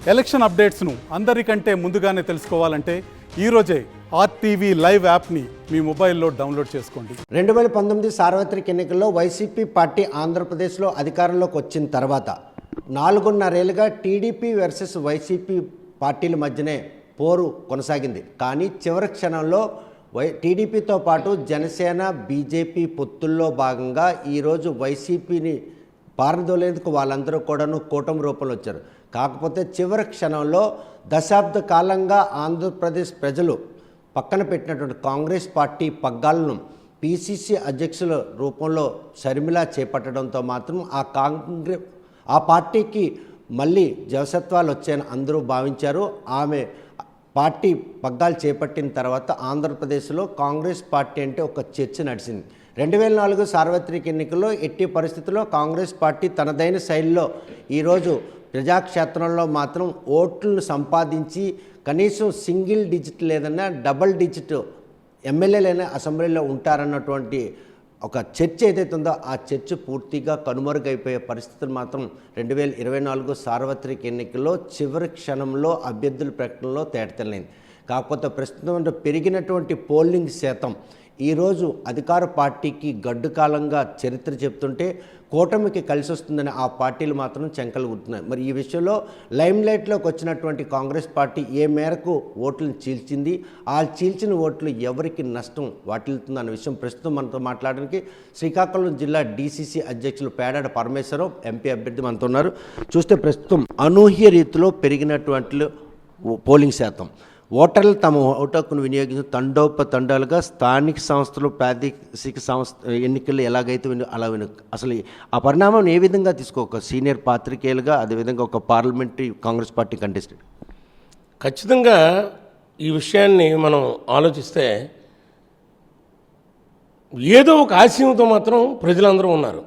Election అప్డేట్స్ను అందరికంటే ముందుగానే తెలుసుకోవాలంటే ఈరోజే ఆర్టీవీ లైవ్ యాప్ని మీ మొబైల్లో డౌన్లోడ్ చేసుకోండి. 2019 సార్వత్రిక ఎన్నికల్లో వైసీపీ పార్టీ ఆంధ్రప్రదేశ్లో అధికారంలోకి వచ్చిన తర్వాత 4.5 ఏళ్లుగా టీడీపీ వర్సెస్ వైసీపీ పార్టీల మధ్యనే పోరు కొనసాగింది. కానీ చివరి క్షణంలో టీడీపీతో పాటు జనసేన బీజేపీ పొత్తుల్లో భాగంగా ఈరోజు వైసీపీని పారదోలేందుకు వాళ్ళందరూ కూడాను కూటమి రూపంలో వచ్చారు. కాకపోతే చివరి క్షణంలో దశాబ్ద కాలంగా ఆంధ్రప్రదేశ్ ప్రజలు పక్కన పెట్టినటువంటి కాంగ్రెస్ పార్టీ పగ్గాలను పీసీసీ అధ్యక్షుల రూపంలో షర్మిల చేపట్టడంతో మాత్రం ఆ పార్టీకి మళ్ళీ జవసత్వాలు వచ్చాయని అందరూ భావించారు. ఆమె పార్టీ పగ్గాలు చేపట్టిన తర్వాత ఆంధ్రప్రదేశ్లో కాంగ్రెస్ పార్టీ అంటే ఒక చర్చ నడిచింది. 2004 సార్వత్రిక ఎన్నికల్లో ఎట్టి పరిస్థితుల్లో కాంగ్రెస్ పార్టీ తనదైన శైలిలో ఈరోజు ప్రజాక్షేత్రంలో మాత్రం ఓట్లను సంపాదించి కనీసం సింగిల్ డిజిట్ లేదన్నా డబుల్ డిజిట్ ఎమ్మెల్యేలైనా అసెంబ్లీలో ఉంటారన్నటువంటి ఒక చర్చ ఏదైతే ఉందో ఆ చర్చ పూర్తిగా కనుమరుగైపోయే పరిస్థితులు మాత్రం 2024 సార్వత్రిక ఎన్నికల్లో చివరి క్షణంలో అభ్యర్థుల ప్రకటనలో తేటతెల్లైంది. కాకపోతే ప్రస్తుతం పెరిగినటువంటి పోలింగ్ శాతం ఈరోజు అధికార పార్టీకి గడ్డు కాలంగా చరిత్ర చెప్తుంటే కూటమికి కలిసి వస్తుందని ఆ పార్టీలు మాత్రం చెంకలు గుర్తున్నాయి. మరి ఈ విషయంలో లైమ్లైట్లోకి వచ్చినటువంటి కాంగ్రెస్ పార్టీ ఏ మేరకు ఓట్లను చీల్చింది, ఆ చీల్చిన ఓట్లు ఎవరికి నష్టం వాటిల్తుందన్న విషయం ప్రస్తుతం మనతో మాట్లాడడానికి శ్రీకాకుళం జిల్లా డీసీసీ అధ్యక్షులు పేడాడ పరమేశ్వరరావు ఎంపీ అభ్యర్థి మనతో ఉన్నారు. చూస్తే ప్రస్తుతం అనూహ్య రీతిలో పెరిగినటువంటి పోలింగ్ శాతం, ఓటర్లు తమ ఓటు హక్కును వినియోగించి తండోపతండాలుగా స్థానిక సంస్థలు ప్రాదేశిక ఎన్నికల్లో ఎలాగైతే అలా అసలు ఆ పరిణామం ఏ విధంగా ఒక సీనియర్ పాత్రికేయులుగా అదేవిధంగా ఒక పార్లమెంటరీ కాంగ్రెస్ పార్టీ కంటెస్టెంట్? ఖచ్చితంగా ఈ విషయాన్ని మనం ఆలోచిస్తే ఏదో ఒక ఆశయంతో మాత్రం ప్రజలందరూ ఉన్నారు.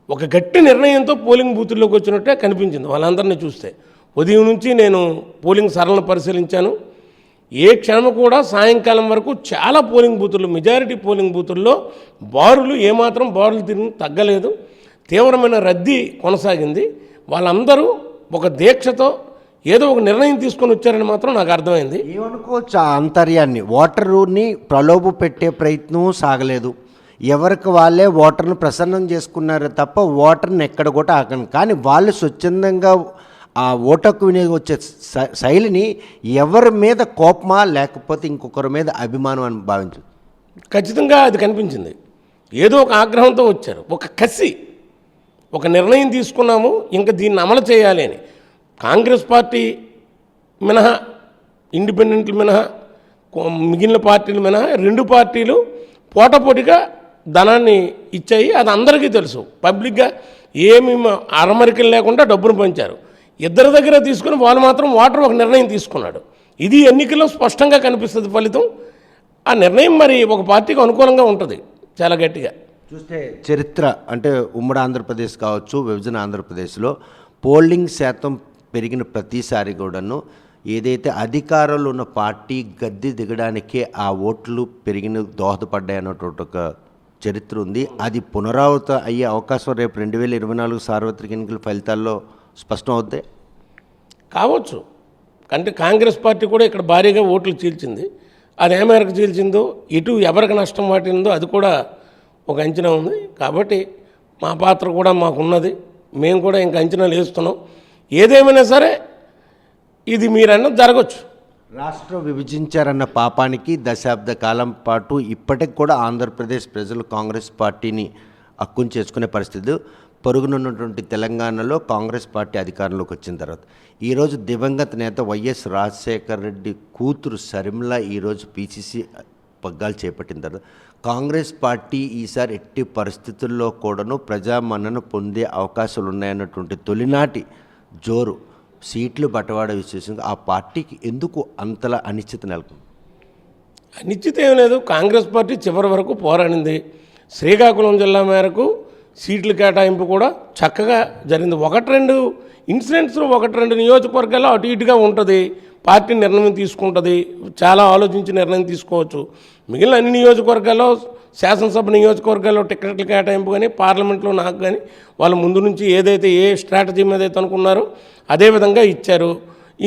ఒక గట్టి నిర్ణయంతో పోలింగ్ బూతుల్లోకి వచ్చినట్టే కనిపించింది వాళ్ళందరినీ చూస్తే. ఉదయం నుంచి నేను పోలింగ్ సరళను పరిశీలించాను. ఏ క్షణం కూడా సాయంకాలం వరకు చాలా పోలింగ్ బూతుల్లో, మెజారిటీ పోలింగ్ బూతుల్లో బారులు ఏమాత్రం బారులు తిరిగి తగ్గలేదు. తీవ్రమైన రద్దీ కొనసాగింది. వాళ్ళందరూ ఒక దీక్షతో ఏదో ఒక నిర్ణయం తీసుకొని వచ్చారని మాత్రం నాకు అర్థమైంది. ఏమనుకోవచ్చు అంతర్యాన్ని, ఓటరుని ప్రలోభ పెట్టే ప్రయత్నం సాగలేదు. ఎవరికి వాళ్ళే ఓటర్ను ప్రసన్నం చేసుకున్నారు తప్ప ఓటర్ని ఎక్కడ కూడా ఆగను. కానీ వాళ్ళు స్వచ్ఛందంగా ఆ ఓటకు వినియోగించే శైలిని ఎవరి మీద కోపమా లేకపోతే ఇంకొకరి మీద అభిమానం అని భావించు. ఖచ్చితంగా అది కనిపించింది. ఏదో ఒక ఆగ్రహంతో వచ్చారు, ఒక కసి, ఒక నిర్ణయం తీసుకున్నాము ఇంకా దీన్ని అమలు చేయాలి అని. కాంగ్రెస్ పార్టీ మినహా, ఇండిపెండెంట్లు మినహా, మిగిలిన పార్టీలు మినహా 2 పార్టీలు పోటాపోటీగా ధనాన్ని ఇచ్చాయి. అది అందరికీ తెలుసు. పబ్లిక్గా ఏమి అరమరికలు లేకుండా డబ్బును పంచారు. ఇద్దరి దగ్గర తీసుకుని వాళ్ళు మాత్రం ఓటర్ ఒక నిర్ణయం తీసుకున్నాడు. ఇది ఎన్నికల్లో స్పష్టంగా కనిపిస్తుంది ఫలితం. ఆ నిర్ణయం మరి ఒక పార్టీకి అనుకూలంగా ఉంటుంది చాలా గట్టిగా. చూస్తే చరిత్ర అంటే ఉమ్మడి ఆంధ్రప్రదేశ్ కావచ్చు, విభజన ఆంధ్రప్రదేశ్లో పోలింగ్ శాతం పెరిగిన ప్రతిసారి కూడాను ఏదైతే అధికారంలో ఉన్న పార్టీ గద్దె దిగడానికే ఆ ఓట్లు పెరిగిన దోహదపడ్డాయి అన్నటువంటి ఒక చరిత్ర ఉంది. అది పునరావృతం అయ్యే అవకాశం రేపు 2024 సార్వత్రిక ఎన్నికల ఫలితాల్లో స్పష్టం అవుతాయి కావచ్చు. అంటే కాంగ్రెస్ పార్టీ కూడా ఇక్కడ భారీగా ఓట్లు చీల్చింది. అది ఏ మేరకు చీల్చిందో, ఇటు ఎవరికి నష్టం వాటిందో అది కూడా ఒక అంచనా ఉంది. కాబట్టి మా పాత్ర కూడా మాకున్నది. మేము కూడా ఇంకా అంచనాలు వేస్తున్నాం. ఏదేమైనా సరే ఇది మీరన్నది జరగచ్చు. రాష్ట్రం విభజించారన్న పాపానికి దశాబ్ద కాలం పాటు ఇప్పటికి కూడా ఆంధ్రప్రదేశ్ ప్రజలు కాంగ్రెస్ పార్టీని హక్కును చేసుకునే పరిస్థితి. పొరుగునున్నటువంటి తెలంగాణలో కాంగ్రెస్ పార్టీ అధికారంలోకి వచ్చిన తర్వాత ఈరోజు దివంగత నేత వైఎస్ రాజశేఖర రెడ్డి కూతురు షర్మిల ఈరోజు పీసీసీ పగ్గాలు చేపట్టిన తర్వాత కాంగ్రెస్ పార్టీ ఈసారి ఎట్టి పరిస్థితుల్లో కూడాను ప్రజామన్నను పొందే అవకాశాలు ఉన్నాయన్నటువంటి తొలినాటి జోరు సీట్లు బటవాడ విశేషంగా ఆ పార్టీకి ఎందుకు అంతలా అనిశ్చిత నెలకొంది? అనిశ్చిత ఏం లేదు. కాంగ్రెస్ పార్టీ చివరి వరకు పోరాడింది. శ్రీకాకుళం జిల్లా మేరకు సీట్ల కేటాయింపు కూడా చక్కగా జరిగింది. 1-2 ఇన్సిడెంట్స్, 1-2 నియోజకవర్గాల్లో అటు ఇటుగా ఉంటుంది. పార్టీ నిర్ణయం తీసుకుంటుంది. చాలా ఆలోచించి నిర్ణయం తీసుకోవచ్చు. మిగిలిన అన్ని నియోజకవర్గాల్లో, శాసనసభ నియోజకవర్గాల్లో టికెట్ల కేటాయింపు కానీ, పార్లమెంట్లో నాకు కానీ వాళ్ళు ముందు నుంచి ఏదైతే ఏ స్ట్రాటజీ మీద అయితే అనుకున్నారో అదేవిధంగా ఇచ్చారు.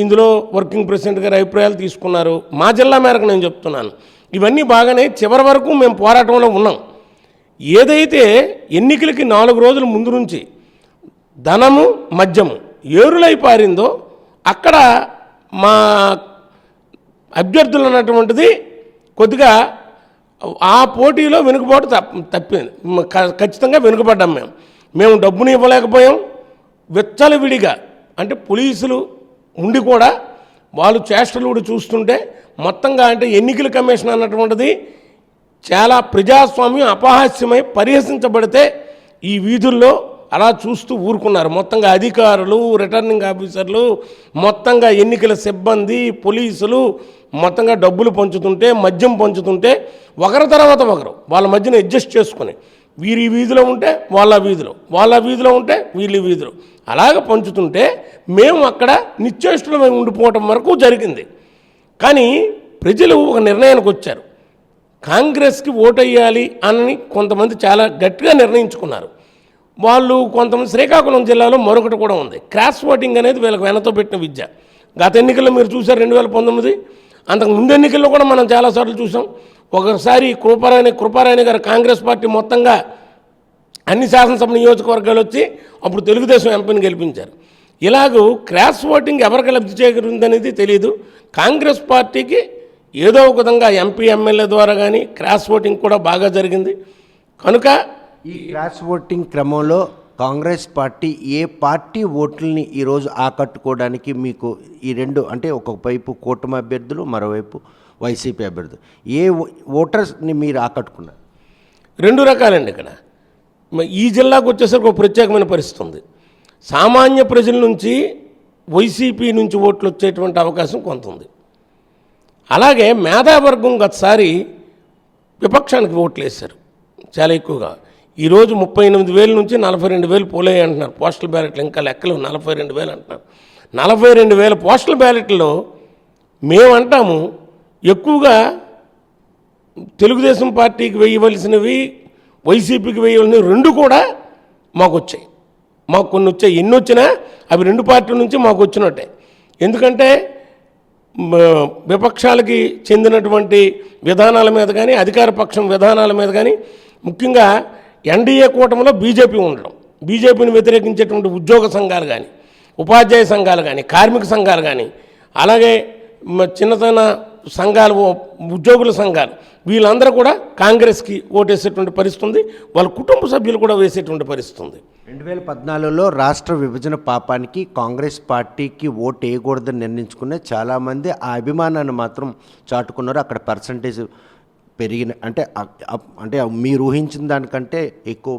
ఇందులో వర్కింగ్ ప్రెసిడెంట్ గారి అభిప్రాయాలు తీసుకున్నారు. మా జిల్లా మేరకు నేను చెప్తున్నాను. ఇవన్నీ బాగానే చివరి వరకు మేము పోరాటంలో ఉన్నాం. ఏదైతే ఎన్నికలకి 4 రోజుల ముందు నుంచి ధనము మద్యము ఏరులై పారిందో అక్కడ మా అభ్యర్థులు అన్నటువంటిది కొద్దిగా ఆ పోటీలో వెనుకబాటు తప్పింది. ఖచ్చితంగా వెనుకబడ్డాం. మేము డబ్బుని ఇవ్వలేకపోయాం. విచ్చలవిడిగా అంటే పోలీసులు ఉండి కూడా వాళ్ళు చేష్టలు కూడా చూస్తుంటే మొత్తంగా అంటే ఎన్నికల కమిషన్ అన్నటువంటిది చాలా ప్రజాస్వామ్యం అపహాస్యమై పరిహసించబడితే ఈ వీధుల్లో అలా చూస్తూ ఊరుకున్నారు. మొత్తంగా అధికారులు, రిటర్నింగ్ ఆఫీసర్లు, మొత్తంగా ఎన్నికల సిబ్బంది, పోలీసులు మొత్తంగా డబ్బులు పంచుతుంటే, మద్యం పంచుతుంటే ఒకరి తర్వాత ఒకరు వాళ్ళ మధ్యన అడ్జస్ట్ చేసుకుని వీరి వీధిలో ఉంటే వాళ్ళ వీధిలో ఉంటే వీళ్ళ వీధిలో అలాగ పంచుతుంటే మేము అక్కడ నిశ్చేష్టులమై ఉండిపోవటం వరకు జరిగింది. కానీ ప్రజలు ఒక నిర్ణయానికి వచ్చారు. కాంగ్రెస్కి ఓటేయాలి అని కొంతమంది చాలా గట్టిగా నిర్ణయించుకున్నారు. వాళ్ళు కొంతమంది శ్రీకాకుళం జిల్లాలో మరొకటి కూడా ఉంది. క్రాస్ ఓటింగ్ అనేది వీళ్ళకి వెనతో పెట్టిన విద్య. గత ఎన్నికల్లో మీరు చూసారు 2019, అంతకు ముందు ఎన్నికల్లో కూడా మనం చాలాసార్లు చూసాం. ఒకసారి కృపారాయణ గారు కాంగ్రెస్ పార్టీ మొత్తంగా అన్ని శాసనసభ నియోజకవర్గాలు వచ్చి అప్పుడు తెలుగుదేశం ఎంపీని గెలిపించారు. ఇలాగూ క్రాస్ ఓటింగ్ ఎవరికి లబ్ధి చేకూరిందనేది తెలియదు. కాంగ్రెస్ పార్టీకి ఏదో ఒక విధంగా ఎంపీ ఎమ్మెల్యే ద్వారా కానీ క్రాస్ ఓటింగ్ కూడా బాగా జరిగింది. కనుక ఈ క్రాస్ ఓటింగ్ క్రమంలో కాంగ్రెస్ పార్టీ ఏ పార్టీ ఓట్లని ఈరోజు ఆకట్టుకోవడానికి మీకు ఈ రెండు అంటే ఒకవైపు కూటమి అభ్యర్థులు, మరోవైపు వైసీపీ అభ్యర్థులు, ఏ ఓటర్స్ని మీరు ఆకట్టుకున్నారు? 2 రకాలండి. ఇక్కడ ఈ జిల్లాకు వచ్చేసరికి ఒక ప్రత్యేకమైన పరిస్థితి ఉంది. సామాన్య ప్రజల నుంచి వైసీపీ నుంచి ఓట్లు వచ్చేటువంటి అవకాశం కొంత ఉంది. అలాగే మేధావర్గం గతసారి విపక్షానికి ఓట్లు వేశారు చాలా ఎక్కువగా. ఈరోజు 38,000 నుంచి 42,000 పోలే అంటున్నారు. పోస్టల్ బ్యాలెట్లు ఇంకా లెక్కలు 42,000 అంటున్నారు. 42,000 పోస్టల్ బ్యాలెట్లో మేమంటాము ఎక్కువగా తెలుగుదేశం పార్టీకి వేయవలసినవి, వైసీపీకి వేయవలసినవి 2 కూడా మాకు వచ్చాయి. మాకు కొన్ని వచ్చాయి. ఎన్ని వచ్చినా అవి 2 పార్టీల నుంచి మాకు వచ్చినట్టే. ఎందుకంటే విపక్షాలకి చెందినటువంటి విధానాల మీద కానీ, అధికార పక్షం విధానాల మీద కానీ, ముఖ్యంగా ఎన్డీఏ కూటమిలో బీజేపీ ఉండడం, బీజేపీని వ్యతిరేకించేటువంటి ఉద్యోగ సంఘాలు కానీ, ఉపాధ్యాయ సంఘాలు కానీ, కార్మిక సంఘాలు కానీ, అలాగే చిన్న చిన్న సంఘాలు, ఉద్యోగుల సంఘాలు, వీళ్ళందరూ కూడా కాంగ్రెస్కి ఓటేసేటువంటి పరిస్థితి ఉంది. వాళ్ళ కుటుంబ సభ్యులు కూడా వేసేటువంటి పరిస్థితి ఉంది. 2014లో రాష్ట్ర విభజన పాపానికి కాంగ్రెస్ పార్టీకి ఓటు వేయకూడదని నిర్ణయించుకునే చాలామంది ఆ అభిమానాన్ని మాత్రం చాటుకున్నారు. అక్కడ పర్సంటేజ్ పెరిగిన అంటే మీరు ఊహించిన దానికంటే ఎక్కువ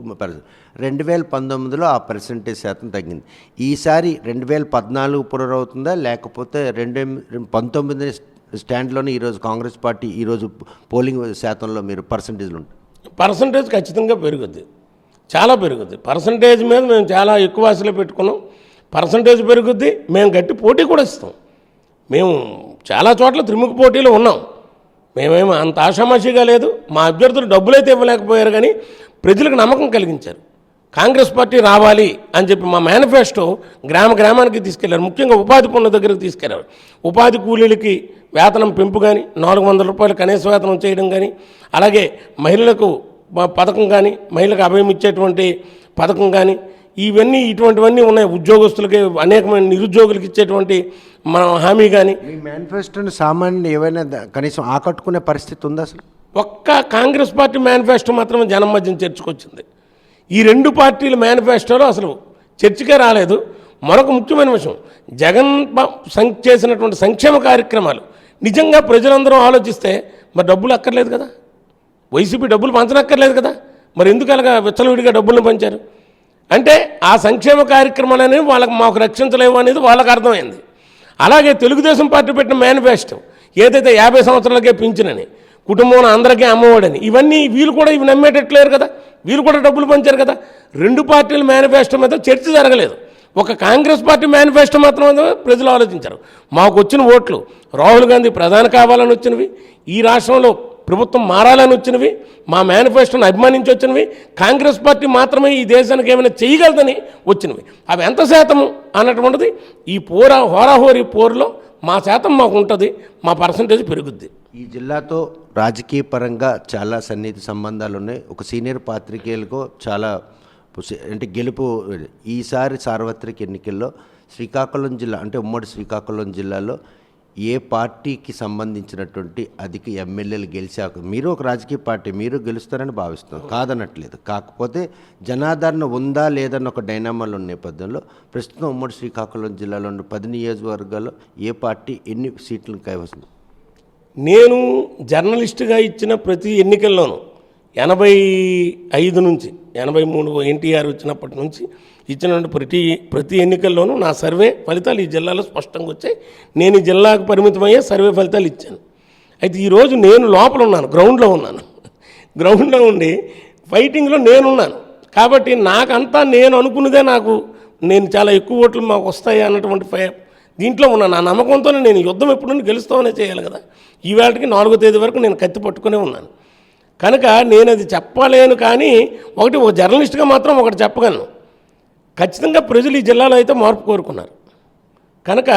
2019లో ఆ పర్సంటేజ్ శాతం తగ్గింది. ఈసారి 2014 పునరవుతుందా లేకపోతే 2019 స్టాండ్లోనే ఈరోజు కాంగ్రెస్ పార్టీ ఈరోజు పోలింగ్ శాతంలో మీరు పర్సంటేజ్లు ఉంటాయి? పర్సంటేజ్ ఖచ్చితంగా పెరుగుద్ది, చాలా పెరుగుద్ది. పర్సంటేజ్ మీద మేము చాలా ఎక్కువ ఆశలు పెట్టుకున్నాం. పర్సంటేజ్ పెరుగుద్ది. మేము గట్టి పోటీ కూడా ఇస్తాం. మేము చాలా చోట్ల త్రిముఖ పోటీలో ఉన్నాం. మేమేమో అంత ఆషామాషిగా లేదు. మా అభ్యర్థులు డబ్బులైతే ఇవ్వలేకపోయారు, కానీ ప్రజలకు నమ్మకం కలిగించారు. కాంగ్రెస్ పార్టీ రావాలి అని చెప్పి మా మేనిఫెస్టో గ్రామానికి తీసుకెళ్లారు. ముఖ్యంగా ఉపాధి పనుల దగ్గరకు తీసుకెళ్లారు. ఉపాధి కూలీలకి వేతనం పెంపు కానీ, 400 రూపాయలు కనీస వేతనం చేయడం కానీ, అలాగే మహిళలకు పథకం కానీ, మహిళలకు అభయం ఇచ్చేటువంటి పథకం కానీ, ఇటువంటివన్నీ ఉన్నాయి. ఉద్యోగస్తులకి, అనేకమైన నిరుద్యోగులకు ఇచ్చేటువంటి మన హామీ కానీ. మీ మేనిఫెస్టోని సామాన్యులు ఏవైనా కనీసం ఆకట్టుకునే పరిస్థితి ఉందా? అసలు ఒక్క కాంగ్రెస్ పార్టీ మేనిఫెస్టో మాత్రమే జనం మధ్యన చర్చకొచ్చింది. ఈ 2 పార్టీల మేనిఫెస్టోలో అసలు చర్చకే రాలేదు. మరొక ముఖ్యమైన విషయం, జగన్ చేసినటువంటి సంక్షేమ కార్యక్రమాలు నిజంగా ప్రజలందరూ ఆలోచిస్తే మరి డబ్బులు అక్కర్లేదు కదా, వైసీపీ డబ్బులు పంచనక్కర్లేదు కదా, మరి ఎందుకు అలాగా విచ్చలవిడిగా డబ్బులను పంచారు అంటే ఆ సంక్షేమ కార్యక్రమాలు అనేవి మాకు రక్షించలేవు అనేది వాళ్ళకి అర్థమైంది. అలాగే తెలుగుదేశం పార్టీ పెట్టిన మేనిఫెస్టో ఏదైతే 50 సంవత్సరాలకే పింఛనని, కుటుంబంలో అందరికీ అమ్మఒడని, ఇవన్నీ వీళ్ళు కూడా ఇవి నమ్మేటట్లేరు కదా, వీళ్ళు కూడా డబ్బులు పంచారు కదా. 2 పార్టీల మేనిఫెస్టో మీద చర్చ జరగలేదు. ఒక కాంగ్రెస్ పార్టీ మేనిఫెస్టో మాత్రం ప్రజలు ఆలోచించారు. మాకు వచ్చిన ఓట్లు రాహుల్ గాంధీ ప్రధాని కావాలని వచ్చినవి, ఈ రాష్ట్రంలో ప్రభుత్వం మారాలని వచ్చినవి, మా మేనిఫెస్టోని అభిమానించి వచ్చినవి, కాంగ్రెస్ పార్టీ మాత్రమే ఈ దేశానికి ఏమైనా చేయగలదని వచ్చినవి. అవి ఎంత శాతము అన్నటువంటిది ఈ హోరాహోరీ పోరులో మా శాతం మాకు ఉంటుంది, మా పర్సంటేజ్ పెరుగుద్ది. ఈ జిల్లాతో రాజకీయ పరంగా చాలా సన్నిహిత సంబంధాలు ఉన్నాయి. ఒక సీనియర్ పాత్రికేయులకు చాలా అంటే గెలుపు ఈసారి సార్వత్రిక ఎన్నికల్లో శ్రీకాకుళం జిల్లా అంటే ఉమ్మడి శ్రీకాకుళం జిల్లాలో ఏ పార్టీకి సంబంధించినటువంటి అధిక ఎమ్మెల్యేలు గెలిచాక మీరు ఒక రాజకీయ పార్టీ మీరు గెలుస్తారని భావిస్తున్నారు, కాదనట్లేదు. కాకపోతే జనాదరణ ఉందా లేదన్న ఒక డైనామాలో ఉన్న నేపథ్యంలో ప్రస్తుతం ఉమ్మడి శ్రీకాకుళం జిల్లాలో ఉన్న 10 నియోజకవర్గాల్లో ఏ పార్టీ ఎన్ని సీట్లను కైవసం? నేను జర్నలిస్టుగా ఇచ్చిన ప్రతి ఎన్నికల్లోనూ 85 నుంచి 83 ఎన్టీఆర్ వచ్చినప్పటి నుంచి ఇచ్చినటువంటి ప్రతి ఎన్నికల్లోనూ నా సర్వే ఫలితాలు ఈ జిల్లాలో స్పష్టంగా వచ్చాయి. నేను ఈ జిల్లాకు పరిమితమయ్యే సర్వే ఫలితాలు ఇచ్చాను. అయితే ఈరోజు నేను లోపల ఉన్నాను, గ్రౌండ్లో ఉన్నాను. గ్రౌండ్లో ఉండి ఫైటింగ్లో నేనున్నాను కాబట్టి నాకంతా నేను అనుకున్నదే నేను చాలా ఎక్కువ ఓట్లు మాకు వస్తాయి అన్నటువంటి దీంట్లో ఉన్నాను. నా నమ్మకంతోనే నేను యుద్ధం ఎప్పుడు గెలుస్తామనే చేయాలి కదా. ఈవేళకి 4వ తేదీ వరకు నేను కత్తి పట్టుకునే ఉన్నాను. కనుక నేను అది చెప్పలేను, కానీ ఒక జర్నలిస్ట్గా మాత్రం ఒకటి చెప్పగలను. ఖచ్చితంగా ప్రజలు ఈ జిల్లాలో అయితే మార్పు కోరుకున్నారు కనుక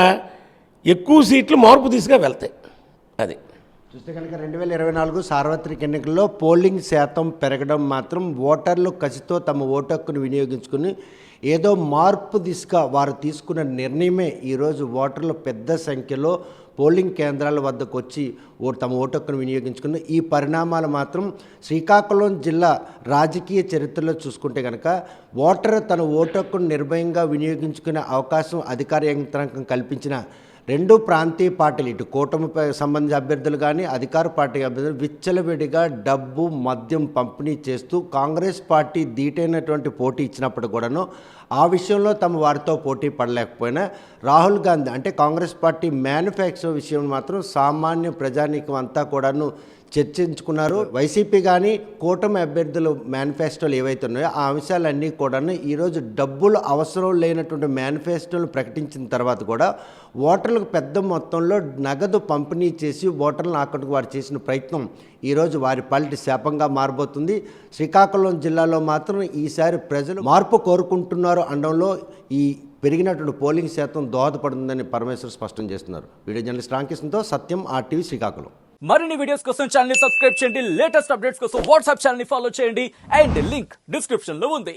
ఎక్కువ సీట్లు మార్పు దిశగా వెళ్తాయి. అది చూస్తే కనుక 2024 సార్వత్రిక ఎన్నికల్లో పోలింగ్ శాతం పెరగడం మాత్రం ఓటర్లు కసితో తమ ఓటు హక్కును వినియోగించుకుని ఏదో మార్పు దిశగా వారు తీసుకున్న నిర్ణయమే ఈరోజు ఓటర్లు పెద్ద సంఖ్యలో పోలింగ్ కేంద్రాల వద్దకు వచ్చి తమ ఓటు హక్కును వినియోగించుకున్న ఈ పరిణామాలు మాత్రం శ్రీకాకుళం జిల్లా రాజకీయ చరిత్రలో చూసుకుంటే కనుక ఓటర్ తన ఓటు హక్కును నిర్భయంగా వినియోగించుకునే అవకాశం అధికార యంత్రాంగం కల్పించిన 2 ప్రాంతీయ పార్టీలు, ఇటు కూటమిపై సంబంధించిన అభ్యర్థులు కానీ అధికార పార్టీ అభ్యర్థులు విచ్చలవిడిగా డబ్బు మద్యం పంపిణీ చేస్తూ కాంగ్రెస్ పార్టీ ధీటైనటువంటి పోటీ ఇచ్చినప్పుడు కూడాను ఆ విషయంలో తమ వారితో పోటీ పడలేకపోయినా రాహుల్ గాంధీ అంటే కాంగ్రెస్ పార్టీ మేనిఫెస్టో విషయం మాత్రం సామాన్య ప్రజానీకం అంతా కూడాను చర్చించుకున్నారు. వైసీపీ కానీ కూటమి అభ్యర్థులు మేనిఫెస్టోలు ఏవైతే ఉన్నాయో ఆ అంశాలన్నీ కూడాను ఈరోజు డబ్బులు అవసరం లేనటువంటి మేనిఫెస్టోలు ప్రకటించిన తర్వాత కూడా ఓటర్లకు పెద్ద మొత్తంలో నగదు పంపిణీ చేసి ఓటర్లను ఆకట్టుకు వారు చేసిన ప్రయత్నం ఈరోజు వారి పాలిటి శాపంగా మారబోతుంది. శ్రీకాకుళం జిల్లాలో మాత్రం ఈసారి ప్రజలు మార్పు కోరుకుంటున్నారు అనడంలో ఈ పెరిగినటువంటి పోలింగ్ శాతం దోహదపడుతుందని పరమేశ్వర్ స్పష్టం చేస్తున్నారు. వీడియో జర్నలిస్ట్ రామకృష్ణతో సత్యం, RTV శ్రీకాకుళం. మరిన్ని వీడియోస్ కోసం ఛానల్ ని సబ్స్క్రైబ్ చేయండి, లేటెస్ట్ అప్డేట్స్ కోసం వాట్సాప్ ఛానల్ ని ఫాలో చేయండి అండ్ లింక్ డిస్క్రిప్షన్ లో ఉంది.